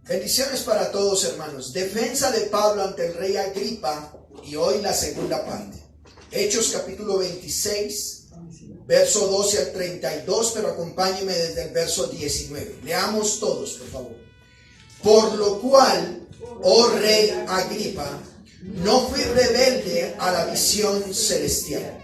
Bendiciones para todos, hermanos. Defensa de Pablo ante el rey Agripa, y hoy la segunda parte. Hechos capítulo 26, verso 12 al 32, pero acompáñenme desde el verso 19. Leamos todos, por favor. Por lo cual, oh rey Agripa, no fui rebelde a la visión celestial,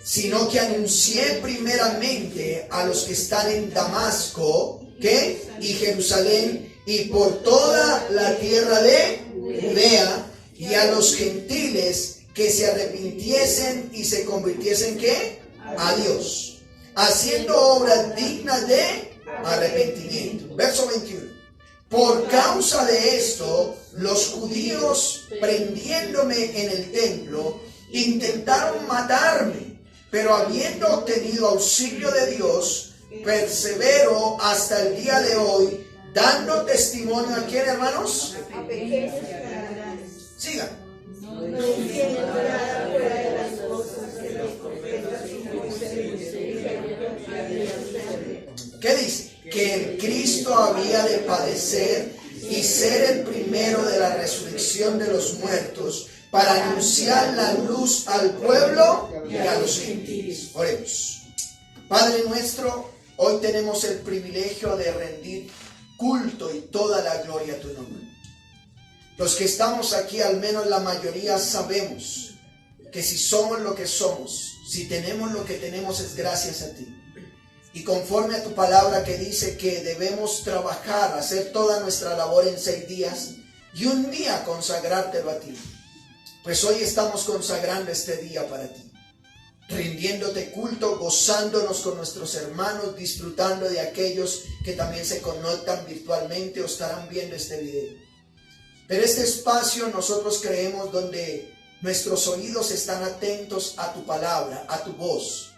sino que anuncié primeramente a los que están en Damasco, ¿qué? Y Jerusalén, y por toda la tierra de Judea, y a los gentiles que se arrepintiesen y se convirtiesen, ¿qué? A Dios, haciendo obras dignas de arrepentimiento. Verso 21. Por causa de esto, los judíos, prendiéndome en el templo, intentaron matarme, pero habiendo obtenido auxilio de Dios, persevero hasta el día de hoy, dando testimonio a quién, hermanos. Sigan. ¿Qué dice? Que el Cristo había de padecer y ser el primero de la resurrección de los muertos, para anunciar la luz al pueblo y a los gentiles. Oremos. Padre nuestro, hoy tenemos el privilegio de rendir culto y toda la gloria a tu nombre. Los que estamos aquí, al menos la mayoría, sabemos que si somos lo que somos, si tenemos lo que tenemos, es gracias a ti. Y conforme a tu palabra que dice que debemos trabajar, hacer toda nuestra labor en 6 días y un día consagrártelo a ti. Pues hoy estamos consagrando este día para ti, rindiéndote culto, gozándonos con nuestros hermanos, disfrutando de aquellos que también se conectan virtualmente o estarán viendo este video. Pero este espacio nosotros creemos donde nuestros oídos están atentos a tu palabra, a tu voz,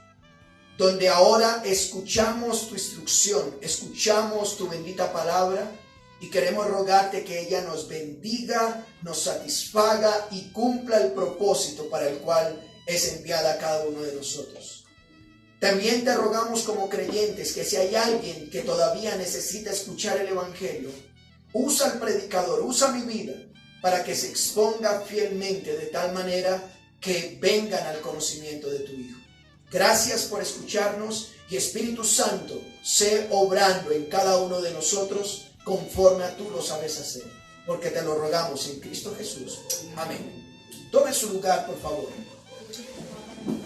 donde ahora escuchamos tu instrucción, escuchamos tu bendita palabra y queremos rogarte que ella nos bendiga, nos satisfaga y cumpla el propósito para el cual es enviada a cada uno de nosotros. También te rogamos como creyentes que si hay alguien que todavía necesita escuchar el evangelio, usa al predicador, usa mi vida para que se exponga fielmente de tal manera que vengan al conocimiento de tu Hijo. Gracias por escucharnos y Espíritu Santo, sé obrando en cada uno de nosotros conforme a tú lo sabes hacer, porque te lo rogamos en Cristo Jesús. Amén. Tome su lugar, por favor.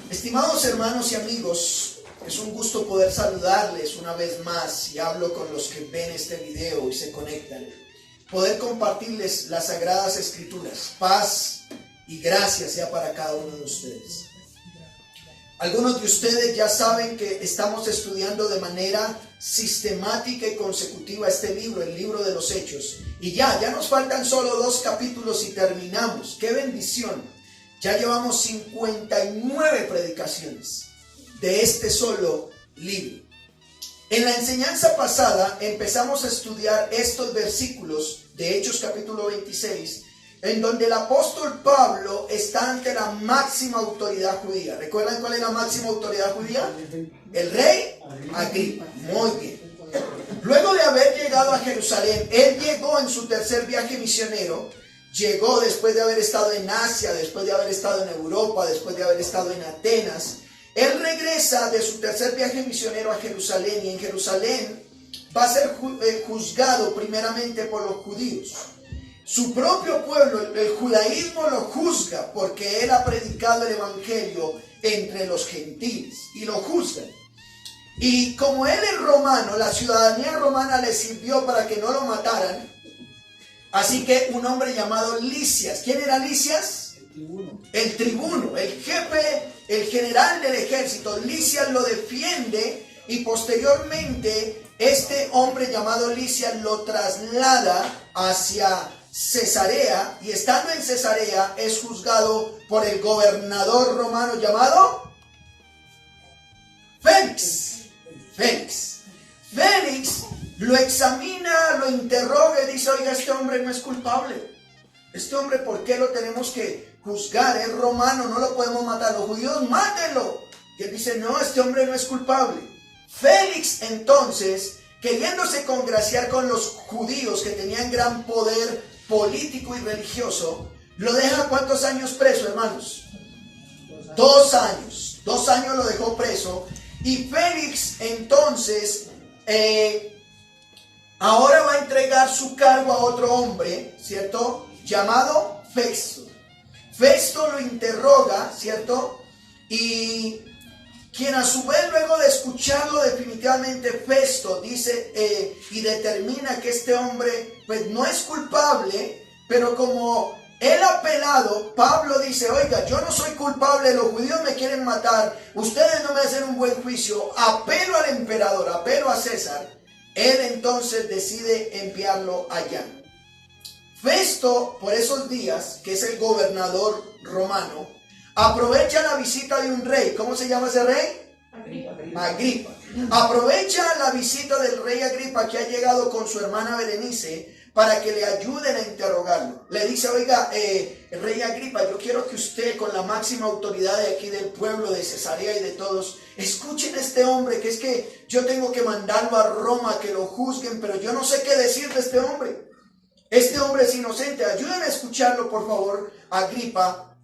Estimados hermanos y amigos, es un gusto poder saludarles una vez más y hablo con los que ven este video y se conectan. Poder compartirles las Sagradas Escrituras. Paz y gracia sea para cada uno de ustedes. Algunos de ustedes ya saben que estamos estudiando de manera sistemática y consecutiva este libro, el libro de los Hechos. Y ya nos faltan solo 2 capítulos y terminamos. ¡Qué bendición! Ya llevamos 59 predicaciones de este solo libro. En la enseñanza pasada empezamos a estudiar estos versículos de Hechos capítulo 26, en donde el apóstol Pablo está ante la máxima autoridad judía. ¿Recuerdan cuál es la máxima autoridad judía? El rey Agripa. Muy bien. Luego de haber llegado a Jerusalén, él llegó en su tercer viaje misionero. Llegó después de haber estado en Asia, después de haber estado en Europa, después de haber estado en Atenas. Él regresa de su tercer viaje misionero a Jerusalén, y en Jerusalén va a ser juzgado primeramente por los judíos. Su propio pueblo, el judaísmo, lo juzga porque él ha predicado el evangelio entre los gentiles y lo juzgan. Y como él es romano, la ciudadanía romana le sirvió para que no lo mataran. Así que un hombre llamado Lisias. ¿Quién era Lisias? El tribuno, el jefe, el general del ejército. Lisias lo defiende y posteriormente este hombre llamado Lisias lo traslada hacia Cesarea, y estando en Cesarea es juzgado por el gobernador romano llamado Félix. Félix lo examina, lo interroga y dice: oiga, este hombre no es culpable. Este hombre, ¿por qué lo tenemos que juzgar? Es romano, no lo podemos matar. Los judíos, mátenlo. Y él dice: no, este hombre no es culpable. Félix entonces queriéndose congraciar con los judíos que tenían gran poder político y religioso, lo deja ¿cuántos años preso, hermanos? 2 años. 2 años lo dejó preso. Y Félix entonces ahora va a entregar su cargo a otro hombre, ¿cierto? Llamado Festo. Festo lo interroga, ¿cierto? Y quien a su vez, luego de escucharlo definitivamente, Festo dice y determina que este hombre pues no es culpable, pero como él apelado, Pablo dice, oiga, yo no soy culpable, los judíos me quieren matar, ustedes no me hacen un buen juicio, apelo al emperador, apelo a César. Él entonces decide enviarlo allá. Festo, por esos días, que es el gobernador romano, aprovecha la visita de un rey. ¿Cómo se llama ese rey? Agripa. Aprovecha la visita del rey Agripa, que ha llegado con su hermana Berenice, para que le ayuden a interrogarlo. Le dice, oiga, rey Agripa, yo quiero que usted, con la máxima autoridad de aquí del pueblo de Cesarea y de todos, escuchen a este hombre, que es que yo tengo que mandarlo a Roma, que lo juzguen, pero yo no sé qué decir de este hombre. Este hombre es inocente, ayúdenme a escucharlo, por favor, Agripa,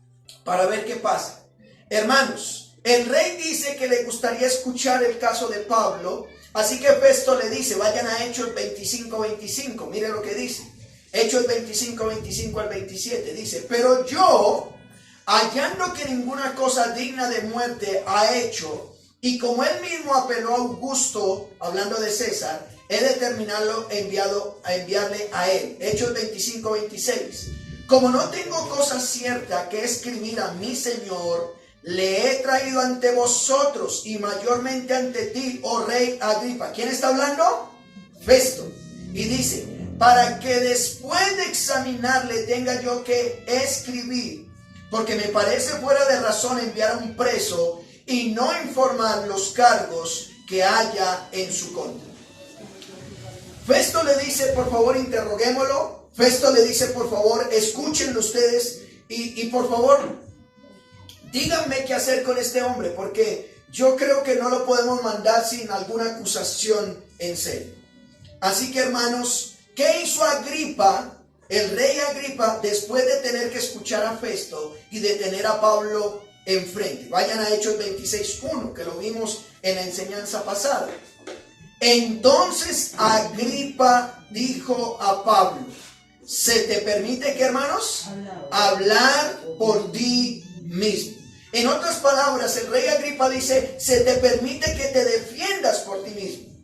para ver qué pasa. Hermanos, el rey dice que le gustaría escuchar el caso de Pablo, así que Festo le dice, vayan a Hechos 25:25, mire lo que dice. Hechos 25:25 al 27, dice, pero yo, hallando que ninguna cosa digna de muerte ha hecho, y como él mismo apeló a Augusto, hablando de César, he determinado enviarle a él. Hechos 25:26. Como no tengo cosa cierta que escribir a mi Señor, le he traído ante vosotros y mayormente ante ti, oh rey Agripa. ¿Quién está hablando? Festo. Y dice, para que después de examinarle tenga yo que escribir, porque me parece fuera de razón enviar a un preso y no informar los cargos que haya en su contra. Festo le dice, por favor, interroguémoslo. Festo le dice, por favor, escúchenlo ustedes y por favor, díganme qué hacer con este hombre, porque yo creo que no lo podemos mandar sin alguna acusación en serio. Así que, hermanos, ¿qué hizo Agripa, el rey Agripa, después de tener que escuchar a Festo y de tener a Pablo enfrente? Vayan a Hechos 26:1, que lo vimos en la enseñanza pasada. Entonces Agripa dijo a Pablo, ¿se te permite, qué, hermanos? Hablar por ti mismo. En otras palabras, el rey Agripa dice, se te permite que te defiendas por ti mismo.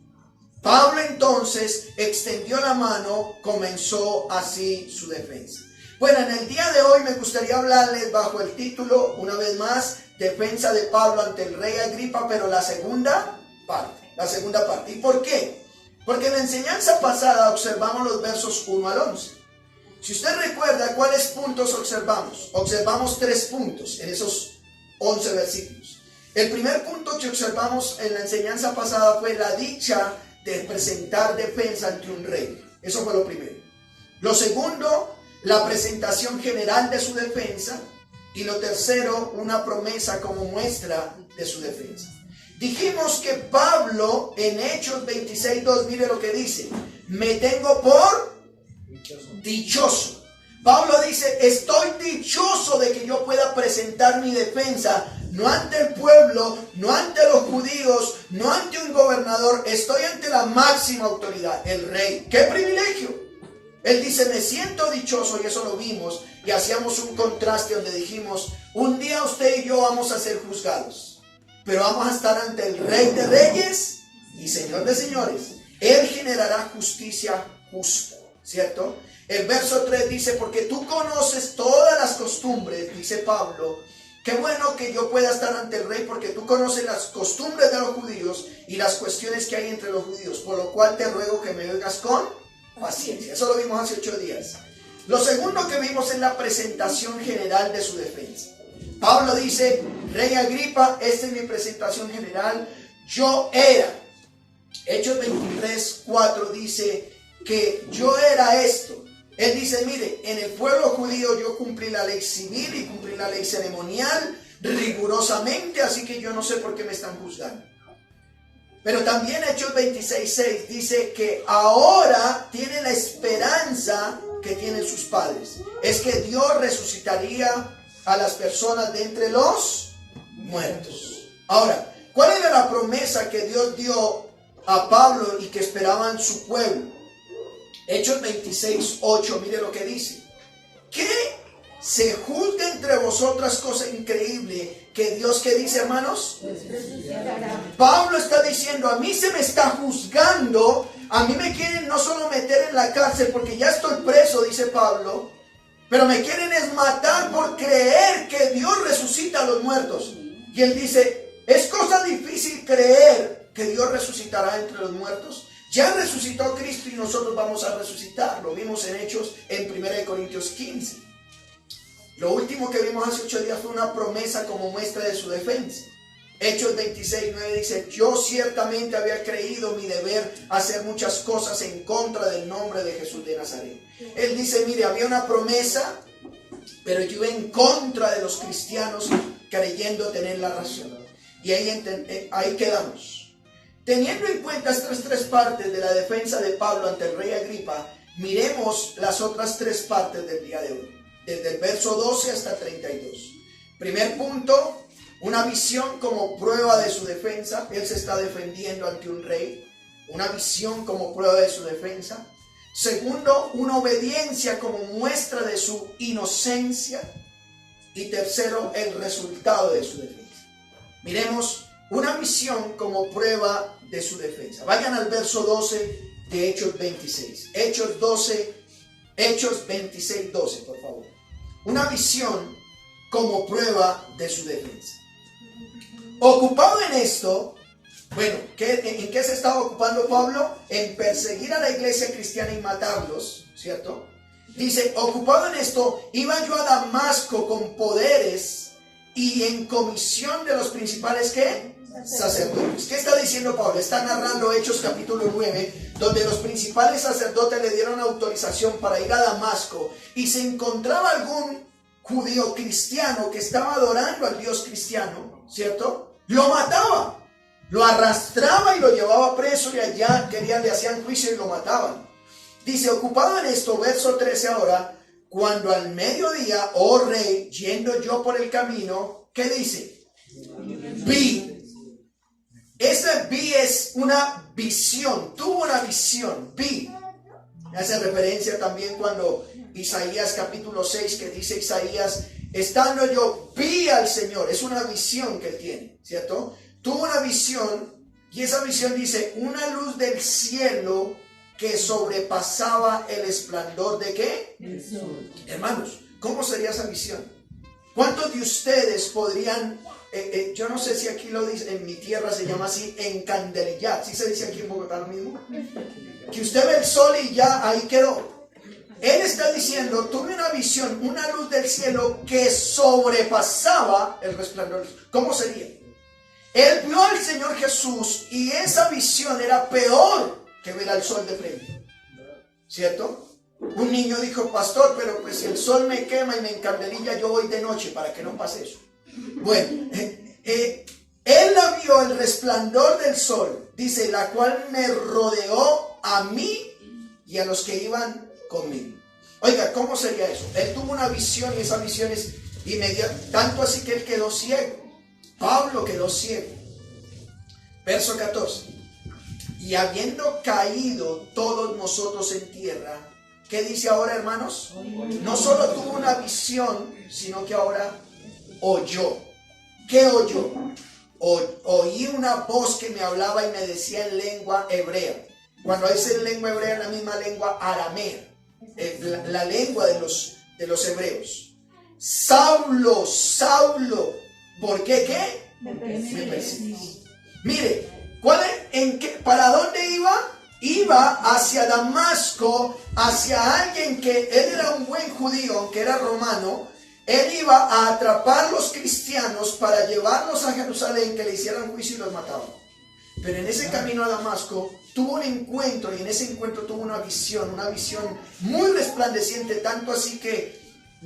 Pablo entonces extendió la mano, comenzó así su defensa. Bueno, en el día de hoy me gustaría hablarles bajo el título, una vez más, defensa de Pablo ante el rey Agripa, pero la segunda parte. ¿Y por qué? Porque en la enseñanza pasada observamos los versos 1 al 11. Si usted recuerda cuáles puntos observamos, observamos 3 puntos en esos 11 versículos. El primer punto que observamos en la enseñanza pasada fue la dicha de presentar defensa ante un rey. Eso fue lo primero. Lo segundo, la presentación general de su defensa. Y lo tercero, una promesa como muestra de su defensa. Dijimos que Pablo en Hechos 26:2, mire lo que dice, me tengo por dichoso. Pablo dice, estoy dichoso de que yo pueda presentar mi defensa, no ante el pueblo, no ante los judíos, no ante un gobernador, estoy ante la máxima autoridad, el rey. ¡Qué privilegio! Él dice, me siento dichoso, y eso lo vimos, y hacíamos un contraste donde dijimos, un día usted y yo vamos a ser juzgados, pero vamos a estar ante el Rey de Reyes y Señor de Señores. Él generará justicia justa, ¿cierto? El verso 3 dice, porque tú conoces todas las costumbres, dice Pablo. Qué bueno que yo pueda estar ante el rey, porque tú conoces las costumbres de los judíos y las cuestiones que hay entre los judíos, por lo cual te ruego que me oigas con paciencia. Eso lo vimos hace 8 días. Lo segundo que vimos es la presentación general de su defensa. Pablo dice, rey Agripa, esta es mi presentación general, yo era. Hechos 23:4 dice que yo era esto. Él dice, mire, en el pueblo judío yo cumplí la ley civil y cumplí la ley ceremonial rigurosamente, así que yo no sé por qué me están juzgando. Pero también Hechos 26:6 dice que ahora tiene la esperanza que tienen sus padres. Es que Dios resucitaría a las personas de entre los muertos. Ahora, ¿cuál era la promesa que Dios dio a Pablo y que esperaban su pueblo? Hechos 26:8, mire lo que dice. Que se juzgue entre vosotras cosa increíble que Dios, ¿qué dice, hermanos? Pablo está diciendo, a mí se me está juzgando, a mí me quieren no solo meter en la cárcel porque ya estoy preso, dice Pablo, pero me quieren es matar por creer que Dios resucita a los muertos. Y él dice, es cosa difícil creer que Dios resucitará entre los muertos. Ya resucitó Cristo y nosotros vamos a resucitar. Lo vimos en Hechos en 1 Corintios 15. Lo último que vimos hace 8 días fue una promesa como muestra de su defensa. Hechos 26:9 dice, yo ciertamente había creído mi deber hacer muchas cosas en contra del nombre de Jesús de Nazaret. Él dice, mire, había una promesa, pero yo iba en contra de los cristianos creyendo tener la razón. Y ahí quedamos. Teniendo en cuenta estas 3 partes de la defensa de Pablo ante el rey Agripa, miremos las otras 3 partes del día de hoy. Desde el verso 12 hasta 32. Primer punto, una visión como prueba de su defensa. Él se está defendiendo ante un rey. Una visión como prueba de su defensa. Segundo, una obediencia como muestra de su inocencia. Y tercero, el resultado de su defensa. Miremos una visión como prueba de su defensa. Vayan al verso 12 de Hechos 26. Hechos 26:12, por favor. Una visión como prueba de su defensa. Ocupado en esto, bueno, ¿en qué se estaba ocupando Pablo? En perseguir a la iglesia cristiana y matarlos, ¿cierto? Dice, ocupado en esto, iba yo a Damasco con poderes y en comisión de los principales, ¿qué? Sacerdotes. ¿Qué está diciendo Pablo? Está narrando Hechos capítulo 9, donde los principales sacerdotes le dieron autorización para ir a Damasco y se encontraba algún judío cristiano que estaba adorando al Dios cristiano, ¿cierto? Lo mataba, lo arrastraba y lo llevaba preso y allá le hacían juicio y lo mataban. Dice, ocupado en esto, verso 13 ahora, cuando al mediodía, oh rey, yendo yo por el camino, ¿qué dice? Vi. Esa vi es una visión, tuvo una visión, vi. Hace referencia también cuando Isaías capítulo 6, que dice Isaías, estando yo, vi al Señor. Es una visión que él tiene, ¿cierto? Tuvo una visión y esa visión dice, una luz del cielo que sobrepasaba el esplendor de ¿qué? El sol. Hermanos, ¿cómo sería esa visión? ¿Cuántos de ustedes podrían, yo no sé si aquí lo dice, en mi tierra se llama así, encandelillar? ¿Sí se dice aquí en Bogotá lo mismo? Que usted ve el sol y ya ahí quedó. Él está diciendo, tuve una visión, una luz del cielo que sobrepasaba el resplandor. ¿Cómo sería? Él vio al Señor Jesús y esa visión era peor que ver al sol de frente, ¿cierto? Un niño dijo, pastor, pero pues si el sol me quema y me encandelilla, yo voy de noche para que no pase eso. Bueno, él la vio, el resplandor del sol, dice, la cual me rodeó a mí y a los que iban conmigo. Oiga, ¿cómo sería eso? Él tuvo una visión y esa visión es inmediata, tanto así que él quedó ciego. Pablo quedó ciego. Verso 14. Y habiendo caído todos nosotros en tierra, ¿qué dice ahora, hermanos? No solo tuvo una visión, sino que ahora oyó. ¿Qué oyó? Oí una voz que me hablaba y me decía en lengua hebrea. Cuando dice en lengua hebrea, la misma lengua aramea, la lengua de los hebreos. Saulo, Saulo, ¿por qué qué? Me persigues. Mire, ¿para dónde iba? Iba hacia Damasco, hacia alguien que él era un buen judío, que era romano. Él iba a atrapar los cristianos para llevarlos a Jerusalén, que le hicieran juicio y los mataban. Pero en ese camino a Damasco tuvo un encuentro y en ese encuentro tuvo una visión muy resplandeciente, tanto así que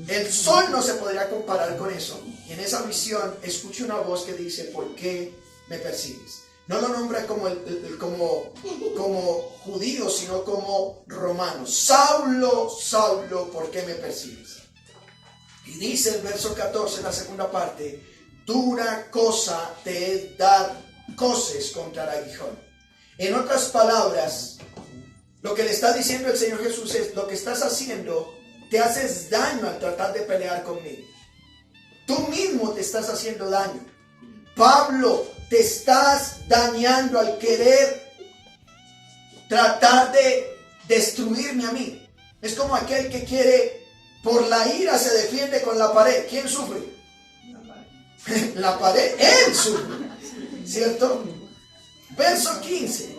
el sol no se podría comparar con eso. Y en esa visión escuché una voz que dice, ¿por qué me persigues? No lo nombra como, como judío, sino como romano. Saulo, Saulo, ¿por qué me persigues? Y dice el verso 14, la segunda parte, dura cosa te es dar coces contra el aguijón. En otras palabras, lo que le está diciendo el Señor Jesús es, lo que estás haciendo, te haces daño al tratar de pelear conmigo. Tú mismo te estás haciendo daño. Pablo, te estás dañando al querer tratar de destruirme a mí. Es como aquel que quiere, por la ira se defiende con la pared. ¿Quién sufre? La pared, él sufre, ¿cierto? Verso 15.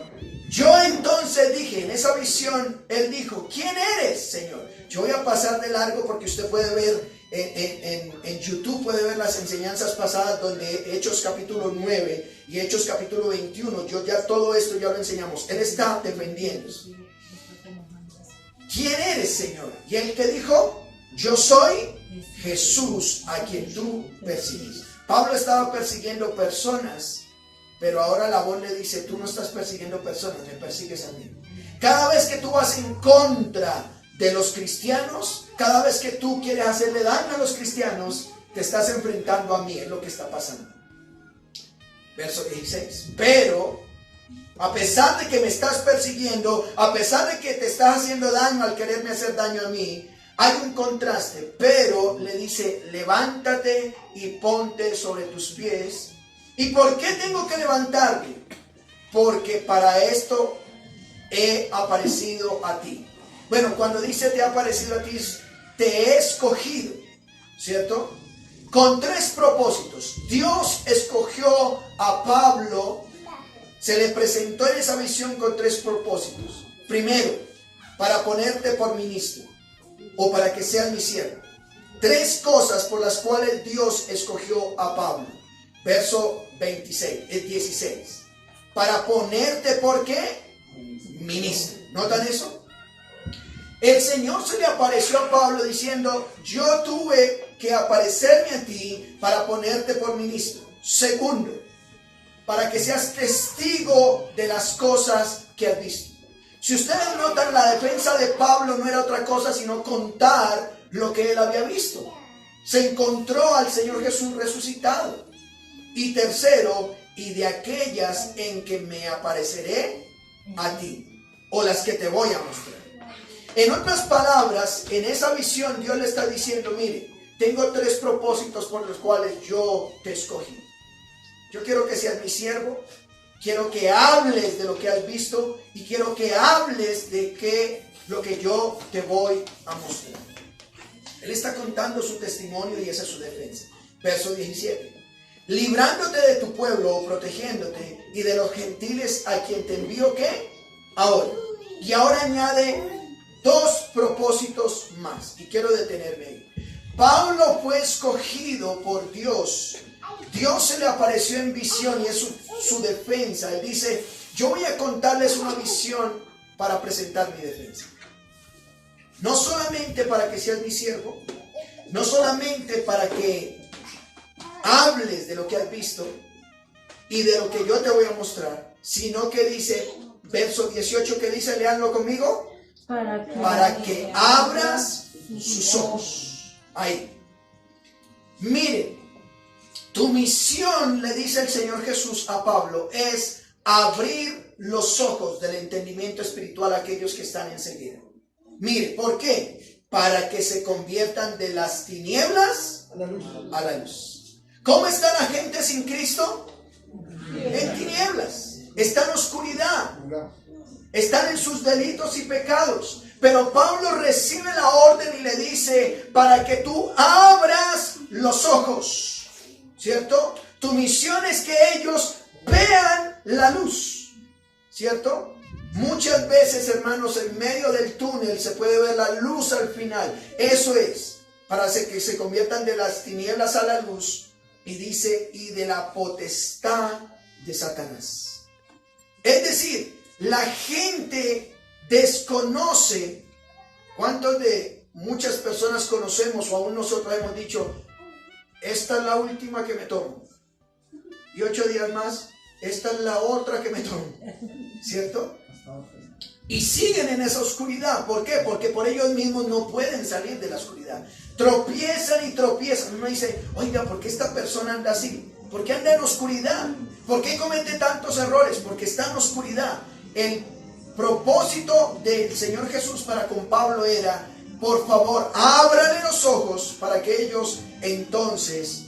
Yo entonces dije, en esa visión, él dijo, ¿quién eres, Señor? Yo voy a pasar de largo porque usted puede ver en YouTube, puede ver las enseñanzas pasadas donde Hechos capítulo 9 y Hechos capítulo 21, yo ya todo esto ya lo enseñamos. Él está defendiendo. ¿Quién eres, Señor? Y él que dijo, yo soy Jesús a quien tú persigues. Pablo estaba persiguiendo personas, pero ahora la voz le dice, tú no estás persiguiendo personas, me persigues a mí. Cada vez que tú vas en contra de los cristianos, cada vez que tú quieres hacerle daño a los cristianos, te estás enfrentando a mí, es lo que está pasando. Verso 16. Pero, a pesar de que me estás persiguiendo, a pesar de que te estás haciendo daño al quererme hacer daño a mí, hay un contraste. Pero le dice, levántate y ponte sobre tus pies. ¿Y por qué tengo que levantarme? Porque para esto he aparecido a ti. Bueno, cuando dice te ha aparecido a ti, te he escogido, ¿cierto? Con tres propósitos. Dios escogió a Pablo, se le presentó en esa visión con tres propósitos. Primero, para ponerte por ministro o para que seas mi siervo. Tres cosas por las cuales Dios escogió a Pablo. Verso 16. Para ponerte, ¿por qué? Ministro. ¿Notan eso? El Señor se le apareció a Pablo diciendo, yo tuve que aparecerme a ti para ponerte por ministro. Segundo, para que seas testigo de las cosas que has visto. Si ustedes notan, la defensa de Pablo no era otra cosa sino contar lo que él había visto. Se encontró al Señor Jesús resucitado. Y tercero, y de aquellas en que me apareceré a ti, o las que te voy a mostrar. En otras palabras, en esa visión Dios le está diciendo, mire, tengo tres propósitos por los cuales yo te escogí. Yo quiero que seas mi siervo, quiero que hables de lo que has visto y quiero que hables de lo que yo te voy a mostrar. Él está contando su testimonio y esa es su defensa. Verso 17. Librándote de tu pueblo o protegiéndote y de los gentiles a quien te envío, ¿qué? Ahora. Y ahora añade dos propósitos más y quiero detenerme ahí. Pablo fue escogido por Dios. Dios se le apareció en visión y es su defensa. Él dice, yo voy a contarles una visión para presentar mi defensa. No solamente para que seas mi siervo, no solamente para que hables de lo que has visto y de lo que yo te voy a mostrar, sino que dice, verso 18, que dice, leanlo conmigo, para que abras sus ojos. Ahí. Miren, tu misión, le dice el Señor Jesús a Pablo, es abrir los ojos del entendimiento espiritual a aquellos que están en ceguera. Mire, ¿por qué? Para que se conviertan de las tinieblas a la luz. ¿Cómo está la gente sin Cristo? En tinieblas. Está en oscuridad. Están en sus delitos y pecados. Pero Pablo recibe la orden y le dice, para que tú abras los ojos. ¿Cierto? Tu misión es que ellos vean la luz. ¿Cierto? Muchas veces, hermanos, en medio del túnel se puede ver la luz al final. Eso es, para que se conviertan de las tinieblas a la luz. Y dice, y de la potestad de Satanás. Es decir, la gente desconoce. ¿Cuántos de muchas personas conocemos o aún nosotros hemos dicho, esta es la última que me tomo? Y 8 días más esta es la otra que me tomo, ¿cierto? Y siguen en esa oscuridad. ¿Por qué? Porque por ellos mismos no pueden salir de la oscuridad. Tropiezan y tropiezan. Uno dice, oiga, ¿por qué esta persona anda así? ¿Por qué anda en oscuridad? ¿Por qué comete tantos errores? Porque está en oscuridad. El propósito del Señor Jesús para con Pablo era, por favor, ábrale los ojos para que ellos entonces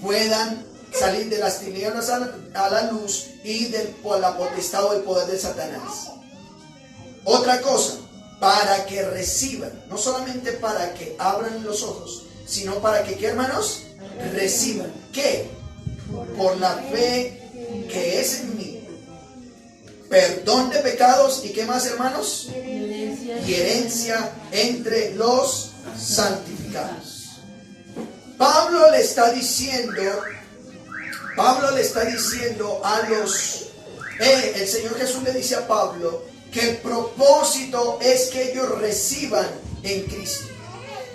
puedan salir de las tinieblas a la luz y por la potestad o el poder de Satanás. Otra cosa, para que reciban, no solamente para que abran los ojos, sino para que, ¿qué, hermanos? Reciban. ¿Qué? Por la fe que es en mí. Perdón de pecados y ¿qué más, hermanos? Y herencia entre los santificados. Pablo le está diciendo a los... el Señor Jesús le dice a Pablo que el propósito es que ellos reciban en Cristo.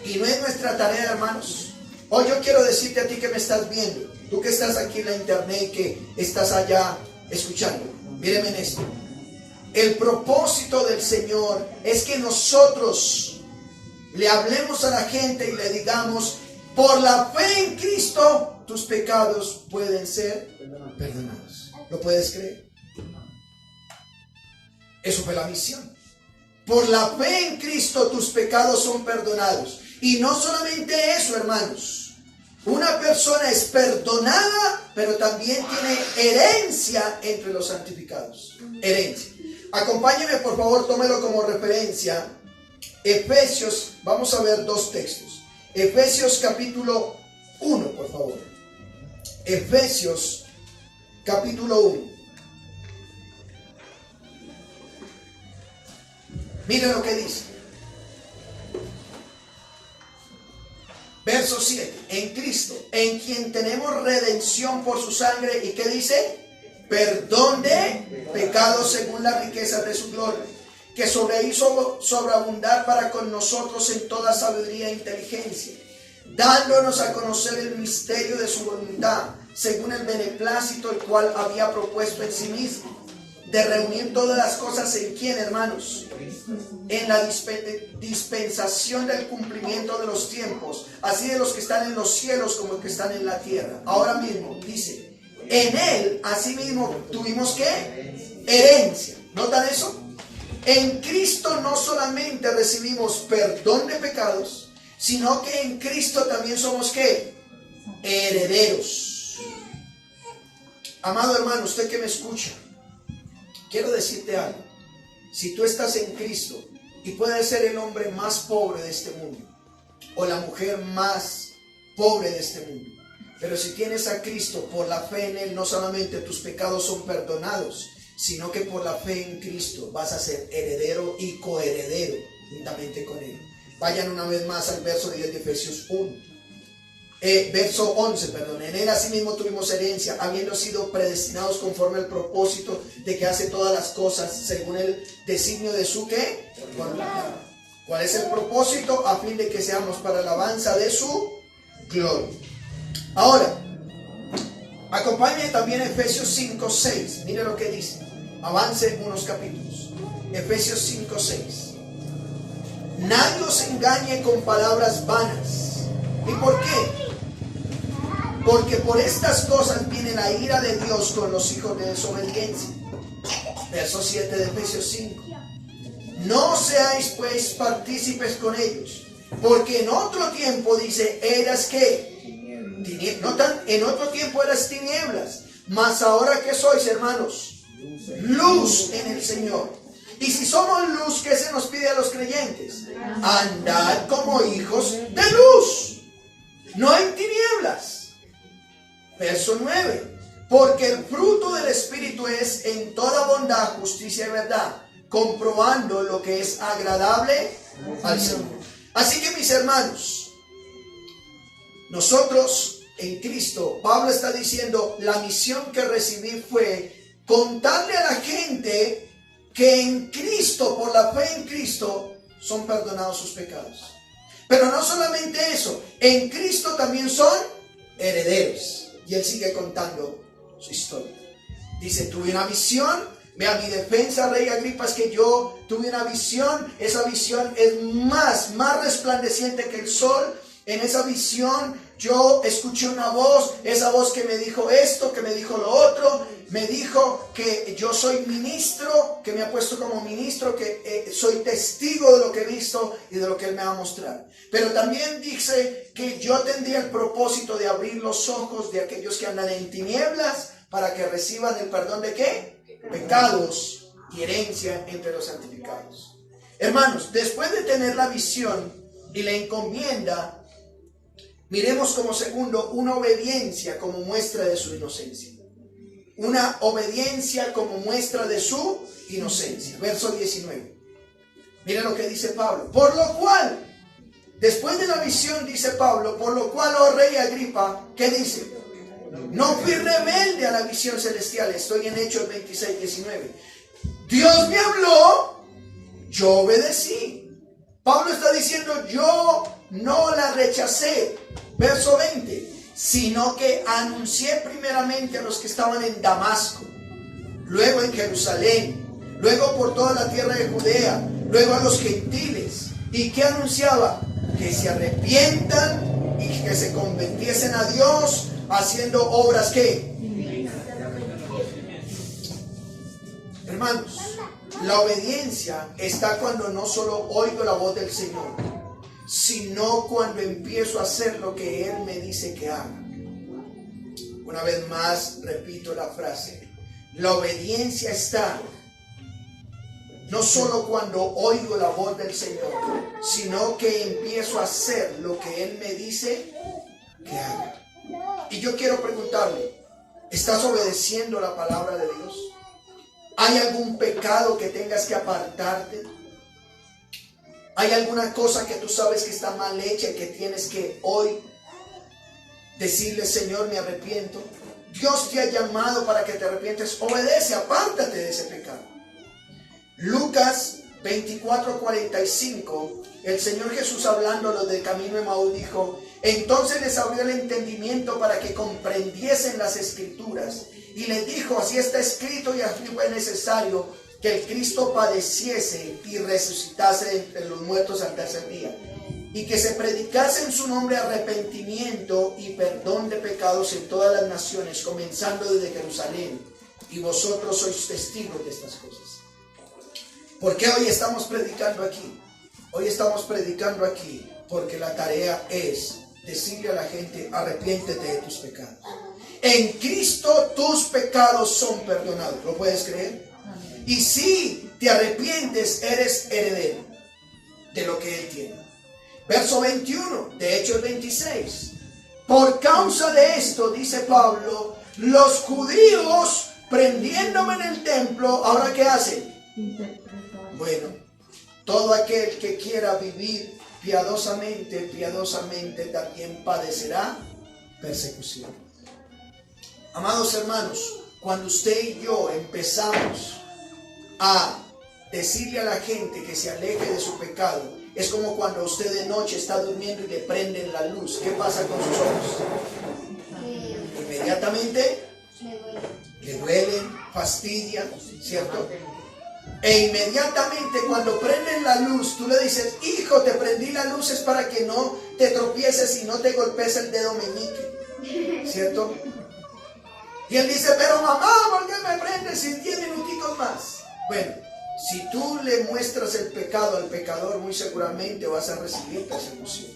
Y no es nuestra tarea, hermanos. Hoy yo quiero decirte a ti que me estás viendo, tú que estás aquí en la internet y que estás allá escuchando, míreme en esto. El propósito del Señor es que nosotros le hablemos a la gente y le digamos, por la fe en Cristo, tus pecados pueden ser perdonados. ¿Lo puedes creer? Eso fue la misión. Por la fe en Cristo tus pecados son perdonados. Y no solamente eso, hermanos. Una persona es perdonada, pero también tiene herencia entre los santificados. Herencia. Acompáñeme, por favor, tómelo como referencia. Efesios, vamos a ver dos textos. Efesios capítulo 1, por favor. Efesios capítulo 1. Miren lo que dice. Verso 7. En Cristo, en quien tenemos redención por su sangre. ¿Y qué dice? Perdón de pecados según la riqueza de su gloria, que sobrehizo sobreabundar para con nosotros en toda sabiduría e inteligencia, dándonos a conocer el misterio de su voluntad, según el beneplácito el cual había propuesto en sí mismo, de reunir todas las cosas en quién, hermanos, en la dispensación del cumplimiento de los tiempos, así de los que están en los cielos como los que están en la tierra. Ahora mismo dice, en él asimismo tuvimos ¿qué? Herencia. ¿Notan eso? En Cristo no solamente recibimos perdón de pecados, sino que en Cristo también somos ¿qué? Herederos. Amado hermano, usted que me escucha, quiero decirte algo. Si tú estás en Cristo y puedes ser el hombre más pobre de este mundo o la mujer más pobre de este mundo, pero si tienes a Cristo, por la fe en Él, no solamente tus pecados son perdonados, sino que por la fe en Cristo vas a ser heredero y coheredero juntamente con Él. Vayan una vez más al verso 10 de Efesios 1. Verso 11, perdón. En Él asimismo tuvimos herencia, habiendo sido predestinados conforme al propósito de que hace todas las cosas según el designio de su ¿qué? Voluntad. ¿Cuál es el propósito? A fin de que seamos para alabanza de su gloria. Ahora, acompáñenme también a Efesios 5, 6. Mire lo que dice. Avance unos capítulos. Efesios 5, 6. Nadie os engañe con palabras vanas. ¿Y por qué? Porque por estas cosas viene la ira de Dios con los hijos de desobediencia. Verso 7 de Efesios 5. No seáis pues partícipes con ellos, porque en otro tiempo dice, eras ¿qué? ¿Notan? En otro tiempo eras tinieblas, mas ahora que sois, hermanos, luz en el Señor. Y si somos luz, ¿qué se nos pide a los creyentes? Andad como hijos de luz, no en tinieblas. Verso 9. Porque el fruto del Espíritu es en toda bondad, justicia y verdad, comprobando lo que es agradable al Señor. Así que, mis hermanos, nosotros en Cristo, Pablo está diciendo, la misión que recibí fue contarle a la gente que en Cristo, por la fe en Cristo, son perdonados sus pecados. Pero no solamente eso, en Cristo también son herederos. Y él sigue contando su historia. Dice, tuve una visión. Vea, mi defensa, rey Agripa, es que yo tuve una visión. Esa visión es más resplandeciente que el sol. En esa visión yo escuché una voz, esa voz que me dijo esto, que me dijo lo otro, me dijo que yo soy ministro, que me ha puesto como ministro, que soy testigo de lo que he visto y de lo que Él me va a mostrar. Pero también dice que yo tendría el propósito de abrir los ojos de aquellos que andan en tinieblas para que reciban el perdón de ¿qué? Pecados y herencia entre los santificados. Hermanos, después de tener la visión y la encomienda, miremos como segundo una obediencia como muestra de su inocencia. Una obediencia como muestra de su inocencia. Verso 19. Mira lo que dice Pablo. Por lo cual, después de la visión, dice Pablo, por lo cual, oh rey Agripa, ¿qué dice? No fui rebelde a la visión celestial. Estoy en Hechos 26, 19. Dios me habló, yo obedecí. Pablo está diciendo, yo no la rechacé. Verso 20. Sino que anuncié primeramente a los que estaban en Damasco, luego en Jerusalén, luego por toda la tierra de Judea, luego a los gentiles. ¿Y qué anunciaba? Que se arrepientan y que se convirtiesen a Dios, haciendo obras que... Hermanos, la obediencia está cuando no solo oigo la voz del Señor, sino cuando empiezo a hacer lo que Él me dice que haga. Una vez más repito la frase. La obediencia está no solo cuando oigo la voz del Señor, sino que empiezo a hacer lo que Él me dice que haga. Y yo quiero preguntarle, ¿estás obedeciendo la palabra de Dios? ¿Hay algún pecado que tengas que apartarte? ¿Hay alguna cosa que tú sabes que está mal hecha y que tienes que hoy decirle, Señor, me arrepiento? Dios te ha llamado para que te arrepientes. Obedece, apártate de ese pecado. Lucas 24:45, el Señor Jesús hablando del camino de Emaús dijo, entonces les abrió el entendimiento para que comprendiesen las Escrituras y les dijo, así está escrito y así fue necesario que el Cristo padeciese y resucitase entre los muertos al tercer día, y que se predicase en su nombre arrepentimiento y perdón de pecados en todas las naciones, comenzando desde Jerusalén, y vosotros sois testigos de estas cosas. ¿Por qué hoy estamos predicando aquí? Hoy estamos predicando aquí porque la tarea es decirle a la gente, arrepiéntete de tus pecados. En Cristo tus pecados son perdonados. ¿Lo puedes creer? Y si te arrepientes, eres heredero de lo que Él tiene. Verso 21 de Hechos 26. Por causa de esto, dice Pablo, los judíos prendiéndome en el templo, ¿ahora qué hacen? Bueno, todo aquel que quiera vivir piadosamente también padecerá persecución. Amados hermanos, cuando usted y yo empezamos a decirle a la gente que se aleje de su pecado, es como cuando usted de noche está durmiendo y le prenden la luz. ¿Qué pasa con sus ojos? Inmediatamente le duelen, fastidian, ¿cierto? E inmediatamente cuando prenden la luz, tú le dices, hijo, te prendí la luz es para que no te tropieces y no te golpees el dedo meñique, ¿cierto? Y él dice, pero mamá, ¿por qué me prendes en 10 minuticos más? Bueno, si tú le muestras el pecado al pecador, muy seguramente vas a recibir persecución.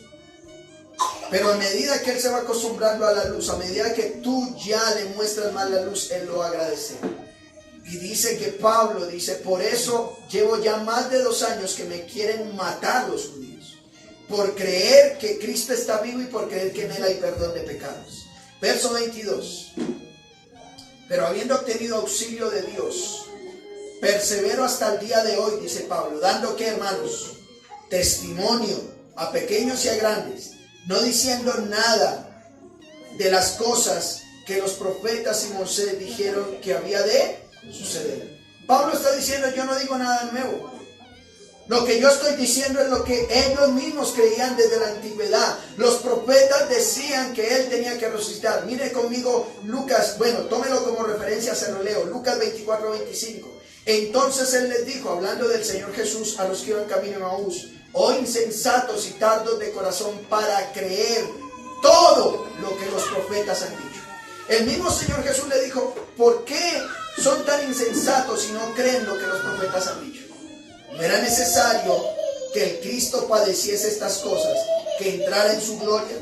Pero a medida que él se va acostumbrando a la luz, a medida que tú ya le muestras más la luz, él lo va a agradecer. Y dice que Pablo dice, por eso llevo ya más de 2 años que me quieren matar los judíos, por creer que Cristo está vivo y por creer que en Él hay perdón de pecados. Verso 22. Pero habiendo obtenido auxilio de Dios, persevero hasta el día de hoy, dice Pablo, dando que, hermanos, testimonio a pequeños y a grandes, no diciendo nada de las cosas que los profetas y Moisés dijeron que había de suceder. Pablo está diciendo, yo no digo nada nuevo. Lo que yo estoy diciendo es lo que ellos mismos creían desde la antigüedad. Los profetas decían que Él tenía que resucitar. Mire conmigo Lucas, bueno, tómelo como referencia, se lo leo. Lucas 24:25. Entonces Él les dijo, hablando del Señor Jesús a los que iban camino a Emaús: oh insensatos y tardos de corazón para creer todo lo que los profetas han dicho. El mismo Señor Jesús le dijo, ¿por qué son tan insensatos y no creen lo que los profetas han dicho? No era necesario que el Cristo padeciese estas cosas, que entrara en su gloria.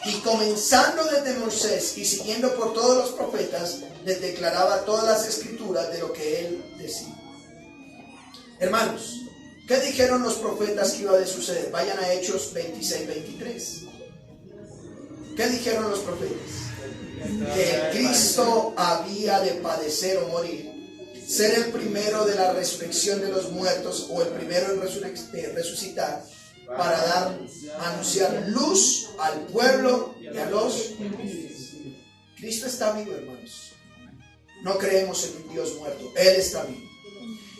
Y comenzando desde Moisés y siguiendo por todos los profetas, les declaraba todas las escrituras de lo que Él decía. Hermanos, ¿qué dijeron los profetas que iba a suceder? Vayan a Hechos 26:23. ¿Qué dijeron los profetas? Que el Cristo había de padecer o morir, ser el primero de la resurrección de los muertos, o el primero en resucitar, para anunciar luz al pueblo y a los gentiles. Cristo está vivo, hermanos. No creemos en un Dios muerto. Él está vivo.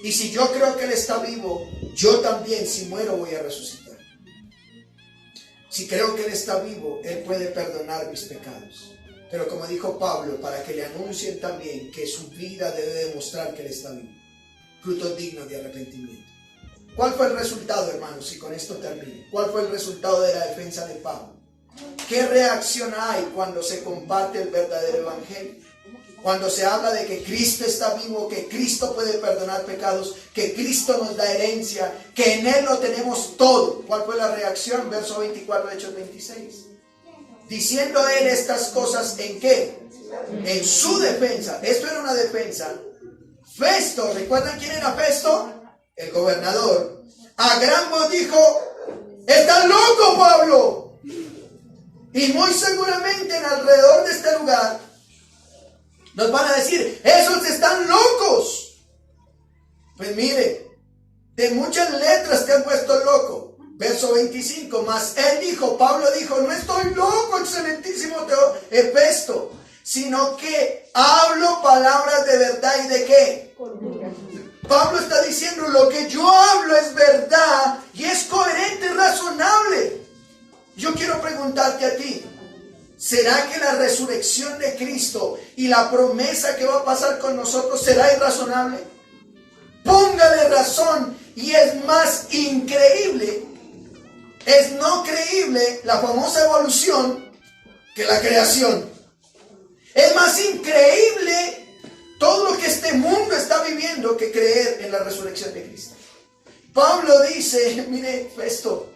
Y si yo creo que Él está vivo, yo también, si muero, voy a resucitar. Si creo que Él está vivo, Él puede perdonar mis pecados. Pero como dijo Pablo, para que le anuncien también que su vida debe demostrar que Él está vivo. Frutos dignos de arrepentimiento. ¿Cuál fue el resultado, hermanos? Y con esto termino. ¿Cuál fue el resultado de la defensa de Pablo? ¿Qué reacción hay cuando se comparte el verdadero evangelio? Cuando se habla de que Cristo está vivo, que Cristo puede perdonar pecados, que Cristo nos da herencia, que en Él lo tenemos todo. ¿Cuál fue la reacción? Verso 24 de Hechos 26. Diciendo Él estas cosas, ¿en qué? En su defensa. Esto era una defensa. Festo, ¿recuerdan quién era Festo? El gobernador. A gran voz dijo, ¡estás loco, Pablo! Y muy seguramente en alrededor de este lugar nos van a decir, esos están locos. Pues mire, de muchas letras te han puesto loco. Verso 25, mas él dijo, Pablo dijo, no estoy loco, excelentísimo Festo, sino que hablo palabras de verdad. ¿Y de qué? Pablo está diciendo, lo que yo hablo es verdad y es coherente y razonable. Yo quiero preguntarte a ti, ¿será que la resurrección de Cristo y la promesa que va a pasar con nosotros será irrazonable? Póngale razón. Y es más increíble, es no creíble la famosa evolución que la creación. Es más increíble todo lo que este mundo está viviendo que creer en la resurrección de Cristo. Pablo dice, mire, Festo,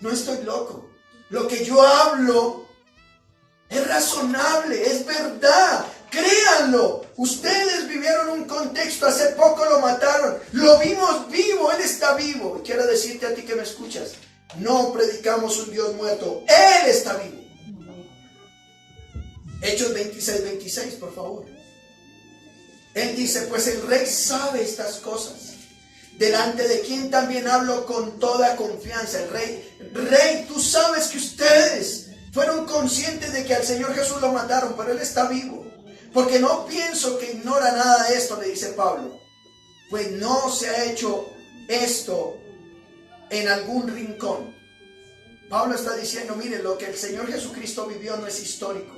no estoy loco. Lo que yo hablo es razonable, es verdad. Créanlo. Ustedes vivieron un contexto, hace poco lo mataron. Lo vimos vivo, Él está vivo. Y quiero decirte a ti que me escuchas, no predicamos un Dios muerto, Él está vivo. Hechos 26:26, por favor. Él dice, pues el rey sabe estas cosas, delante de quien también hablo con toda confianza. El rey, tú sabes que ustedes fueron conscientes de que al Señor Jesús lo mataron, pero Él está vivo. Porque no pienso que ignora nada de esto, le dice Pablo. Pues no se ha hecho esto en algún rincón. Pablo está diciendo, mire, lo que el Señor Jesucristo vivió no es histórico.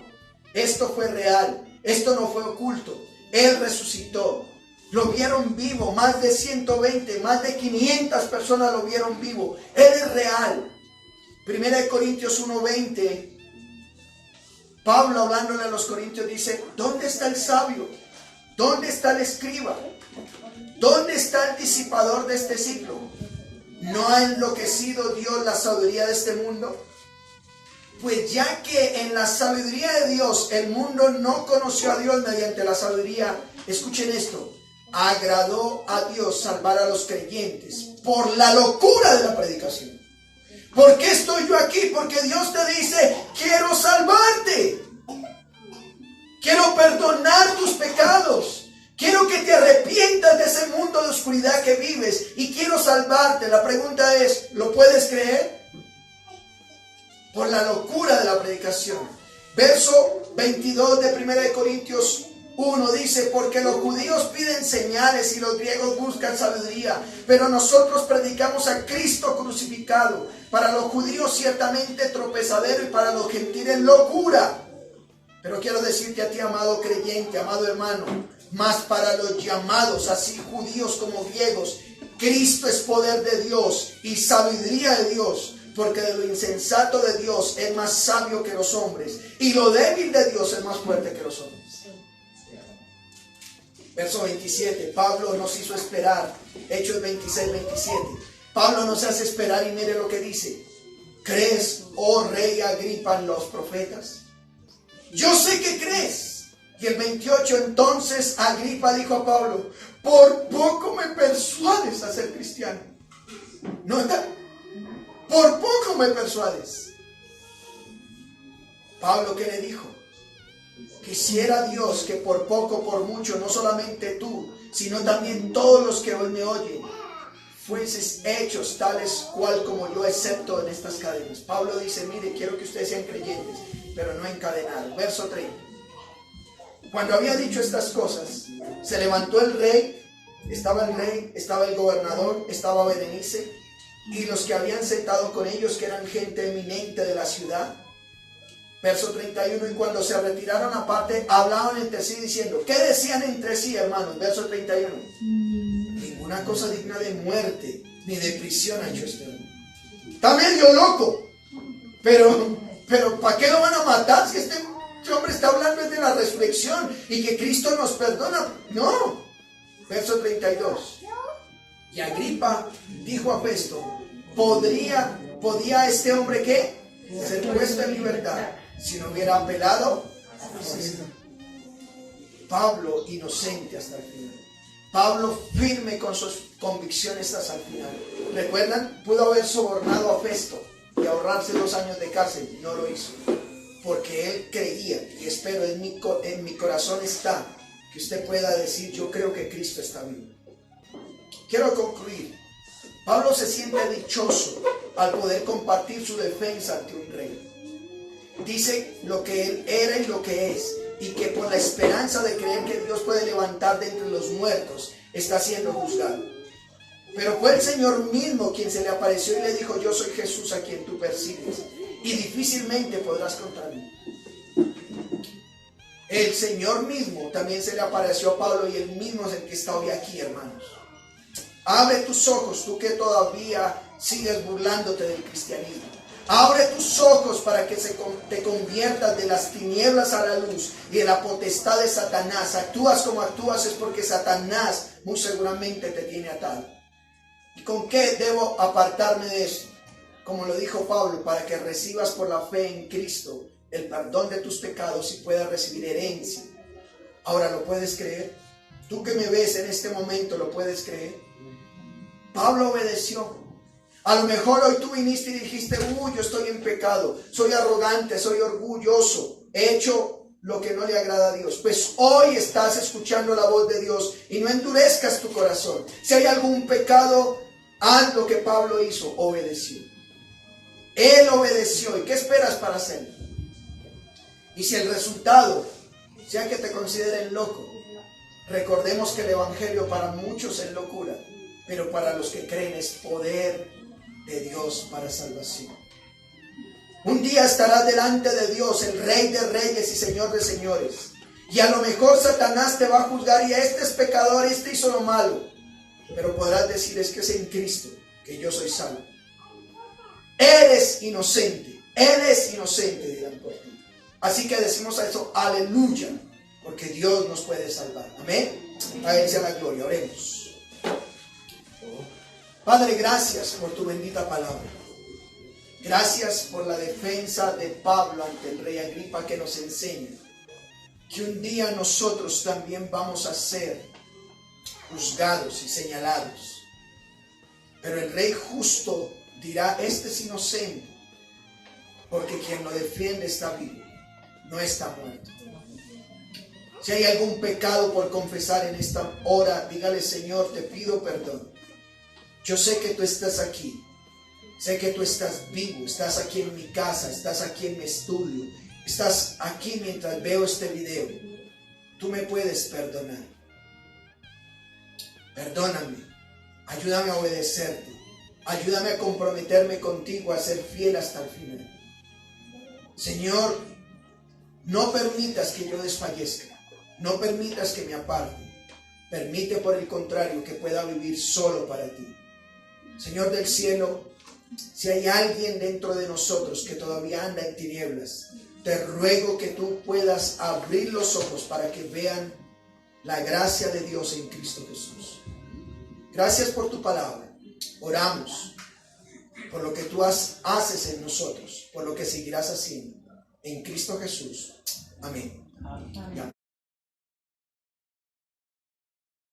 Esto fue real, esto no fue oculto. Él resucitó, lo vieron vivo, más de 120, más de 500 personas lo vieron vivo. Él es real. 1 Corintios 1:20, Pablo hablándole a los corintios dice, ¿dónde está el sabio? ¿Dónde está el escriba? ¿Dónde está el disipador de este siglo? ¿No ha enloquecido Dios la sabiduría de este mundo? Pues ya que en la sabiduría de Dios el mundo no conoció a Dios mediante la sabiduría, escuchen esto, agradó a Dios salvar a los creyentes por la locura de la predicación. ¿Por qué estoy yo aquí? Porque Dios te dice, quiero salvarte, quiero perdonar tus pecados, quiero que te arrepientas de ese mundo de oscuridad que vives y quiero salvarte. La pregunta es, ¿lo puedes creer? Por la locura de la predicación. Verso 22 de 1 Corintios 1 dice, porque los judíos piden señales y los griegos buscan sabiduría, pero nosotros predicamos a Cristo crucificado, para los judíos ciertamente tropezadero y para los gentiles locura. Pero quiero decirte a ti, amado creyente, amado hermano, más para los llamados, así judíos como griegos, Cristo es poder de Dios y sabiduría de Dios. Porque de lo insensato de Dios es más sabio que los hombres, y lo débil de Dios es más fuerte que los hombres. Verso 27, Pablo nos hizo esperar. Hechos 26, 27. Pablo nos hace esperar y mire lo que dice. ¿Crees, oh rey Agripa, en los profetas? Yo sé que crees. Y el 28, entonces Agripa dijo a Pablo, por poco me persuades a ser cristiano. ¿Nota? Por poco me persuades. Pablo, ¿qué le dijo? Quisiera Dios que por poco, por mucho, no solamente tú, sino también todos los que hoy me oyen, fueses hechos tales cual como yo, excepto en estas cadenas. Pablo dice, mire, quiero que ustedes sean creyentes, pero no encadenados. Verso 30. Cuando había dicho estas cosas, se levantó el rey, estaba el gobernador, estaba Berenice, y los que habían sentado con ellos, que eran gente eminente de la ciudad. Verso 31, y cuando se retiraron aparte, hablaban entre sí diciendo, ¿qué decían entre sí, hermanos? Verso 31, ninguna cosa digna de muerte ni de prisión ha hecho este hombre. Está medio loco, pero ¿para qué lo van a matar si este hombre está hablando de la resurrección y que Cristo nos perdona? No. Verso 32, y Agripa dijo a Festo, ¿podía este hombre qué? Ser puesto en libertad si no hubiera apelado a César. Pablo inocente hasta el final. Pablo firme con sus convicciones hasta el final. ¿Recuerdan? Pudo haber sobornado a Festo y ahorrarse 2 años de cárcel. No lo hizo. Porque él creía, y espero en mi corazón está, que usted pueda decir, yo creo que Cristo está vivo. Quiero concluir. Pablo se siente dichoso al poder compartir su defensa ante un rey. Dice lo que él era y lo que es, y que por la esperanza de creer que Dios puede levantar de entre los muertos, está siendo juzgado. Pero fue el Señor mismo quien se le apareció y le dijo, yo soy Jesús a quien tú persigues, y difícilmente podrás contra mí. El Señor mismo también se le apareció a Pablo, y él mismo es el que está hoy aquí, hermanos. Abre tus ojos, tú que todavía sigues burlándote del cristianismo. Abre tus ojos para que te conviertas de las tinieblas a la luz y de la potestad de Satanás. Actúas como actúas es porque Satanás muy seguramente te tiene atado. ¿Y con qué debo apartarme de esto? Como lo dijo Pablo, para que recibas por la fe en Cristo el perdón de tus pecados y puedas recibir herencia. Ahora, ¿lo puedes creer? Tú que me ves en este momento, ¿lo puedes creer? Pablo obedeció. A lo mejor hoy tú viniste y dijiste, yo estoy en pecado, soy arrogante, soy orgulloso, he hecho lo que no le agrada a Dios. Pues hoy estás escuchando la voz de Dios y no endurezcas tu corazón. Si hay algún pecado, haz lo que Pablo hizo, obedeció. Él obedeció. ¿Y qué esperas para hacerlo? Y si el resultado sea que te consideren loco, recordemos que el evangelio para muchos es locura, pero para los que creen es poder de Dios para salvación. Un día estarás delante de Dios, el Rey de Reyes y Señor de Señores, y a lo mejor Satanás te va a juzgar y este es pecador, este hizo lo malo, pero podrás decir, es que es en Cristo que yo soy salvo. Eres inocente dirán por ti. Así que decimos a eso, aleluya, porque Dios nos puede salvar. Amén. A Él sea la gloria. Oremos. Padre, gracias por tu bendita palabra. Gracias por la defensa de Pablo ante el rey Agripa, que nos enseña que un día nosotros también vamos a ser juzgados y señalados. Pero el rey justo dirá, este es inocente, porque quien lo defiende está vivo, no está muerto. Si hay algún pecado por confesar en esta hora, dígale, Señor, te pido perdón. Yo sé que tú estás aquí, sé que tú estás vivo, estás aquí en mi casa, estás aquí en mi estudio, estás aquí mientras veo este video. tú me puedes perdonar. Perdóname, ayúdame a obedecerte, ayúdame a comprometerme contigo, a ser fiel hasta el final. Señor, no permitas que yo desfallezca, no permitas que me aparte, permite por el contrario que pueda vivir solo para ti. Señor del cielo, si hay alguien dentro de nosotros que todavía anda en tinieblas, te ruego que tú puedas abrir los ojos para que vean la gracia de Dios en Cristo Jesús. Gracias por tu palabra. Oramos por lo que tú haces en nosotros, por lo que seguirás haciendo. En Cristo Jesús. Amén.